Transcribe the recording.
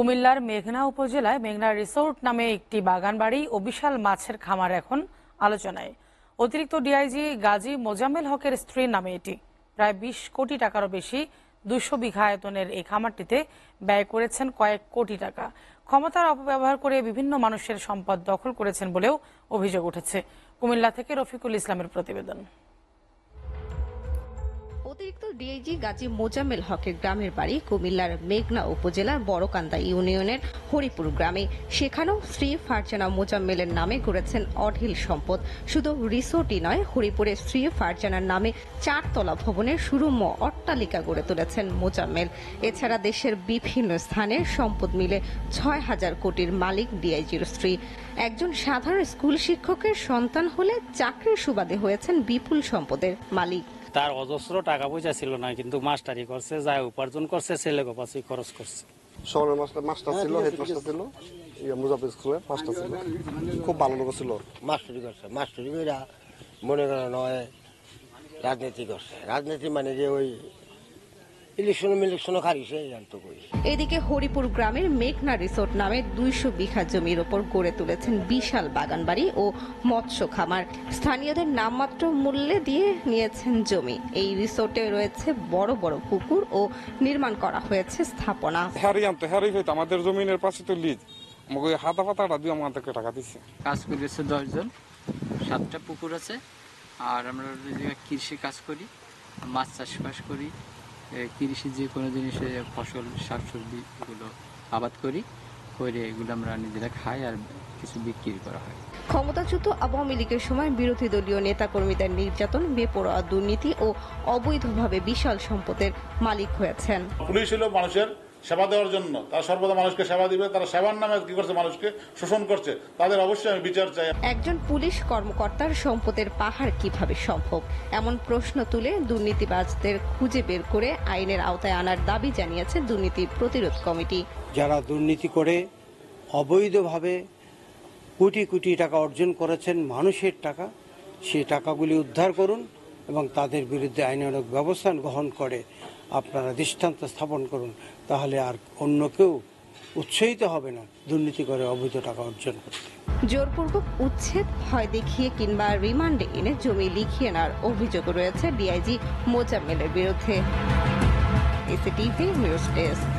কুমিল্লার মেঘনা উপজেলায় মেঘনা রিসোর্ট নামে একটি বাগান বাড়ি ও বিশাল মাছের খামার এখন আলোচনায়। অতিরিক্ত ডিআইজি গাজী মোজাম্মেল হকের স্ত্রীর নামে এটি। প্রায় ২০ কোটি টাকারও বেশি ২০০ বিঘা আয়তনের এই খামারটিতে ব্যয় করেছেন কয়েক কোটি টাকা। ক্ষমতার অপব্যবহার করে বিভিন্ন মানুষের সম্পদ দখল করেছেন বলেও অভিযোগ উঠেছে। কুমিল্লা থেকে রফিকুল ইসলামের প্রতিবেদন। অতিরিক্ত ডিআইজি গাজী মোজাম্মেল হকের গ্রামের বাড়ি কুমিল্লার মেঘনা উপজেলার বড়কান্দা ইউনিয়নের হরিপুর গ্রামে। সেখানেও স্ত্রী ফারজানা মোজাম্মেলের নামে গড়েছেন অঢেল সম্পদ। শুধু রিসোর্টই নয়, হরিপুরের স্ত্রী ফারজানার নামে 4 তলা ভবনের সুরম্য অট্টালিকা গড়ে তুলেছেন মোজাম্মেল। এছাড়া দেশের বিভিন্ন স্থানের সম্পদ মিলে ৬,০০০ কোটির মালিক ডিআইজির স্ত্রী। একজন সাধারণ স্কুল শিক্ষকের সন্তান হলে চাকরির সুবাদে হয়েছেন বিপুল সম্পদের মালিক। তার অজস্র টাকা পয়সা ছিল না, কিন্তু মাস্টারি করছে, যা উপার্জন করছে ছেলেকে পাশে খরচ করছে। শহরের মাস্টার ছিল, হেডমাস্টার ছিল, মুজাফর স্কুলে মাস্টার ছিল, খুব ভালো লোক ছিল। মাস্টারি করছে, মাস্টারি করে মনে করেন নয় রাজনীতি করছে। রাজনীতি মানে যে ওই ইলেকশনও খারিছে। এদিকে হরিপুর গ্রামের মেঘনা রিসোর্ট নামে ২০০ বিঘা জমির ওপর গড়ে তুলেছেন বিশাল বাগানবাড়ি ও মৎস্য খামার। স্থানীয়দের নামমাত্র মূল্যে দিয়ে নিয়েছেন জমি। এই রিসোর্টে রয়েছে বড় বড় পুকুর ও নির্মাণ করা হয়েছে স্থাপনা। আমাদের জমিনের পাশে তো লিজ হাতা পাতাটা দিয়ে আমাদেরকে টাকা দিচ্ছে। কাজ করেছে 10 জন, 7টা পুকুর আছে। আর আমরা কৃষি কাজ করি, মাছ চাষবাস করি, কৃষি যে কোনো জিনিসে ফসল শাকসবজি এগুলো আবাদ করি, করে এগুলো আমরা নিজেরা খাই আর কিছু বিক্রি করা হয়। ক্ষমতাচ্যুত আওয়ামী লীগের সময় বিরোধী দলীয় নেতাকর্মীদের নির্যাতন, বেপরোয়া দুর্নীতি ও অবৈধভাবে বিশাল সম্পদের মালিক হয়েছেন। পুলিশ হলো মানুষের সেবা দেওয়ার জন্য, তারা সর্বদা মানুষকে সেবা দিবে। তারা সেবার নামে কি করছে, মানুষকে শোষণ করছে। তাদের অবশ্যই আমি বিচার চাই। একজন পুলিশ কর্মকর্তার সম্পদের পাহাড় কিভাবে সম্ভব, এমন প্রশ্ন তুলে দুর্নীতিবাজদের খুঁজে বের করে আইনের আওতায় আনার দাবি জানিয়েছে দুর্নীতি প্রতিরোধ কমিটি। যারা দুর্নীতি করে অবৈধভাবে কোটি কোটি টাকা অর্জন করেছেন, মানুষের টাকা, সেই টাকাগুলি উদ্ধার করুন এবং তাদের বিরুদ্ধে আইনানুগ ব্যবস্থা গ্রহণ করে আপনারা দৃষ্টান্ত স্থাপন করুন। তাহলে আর অন্য কেউ উৎসাহিত হবে না দুর্নীতি করে অবৈধ টাকা অর্জন করতে। জোরপূর্বক উচ্ছেদ, ভয় দেখিয়ে কিংবা রিমান্ডে এনে জমি লিখিয়ে নেওয়ার অভিযোগ রয়েছে ডিআইজি মোজাম্মেলের বিরুদ্ধে। এসিটিভি নিউজ ডেস্ক।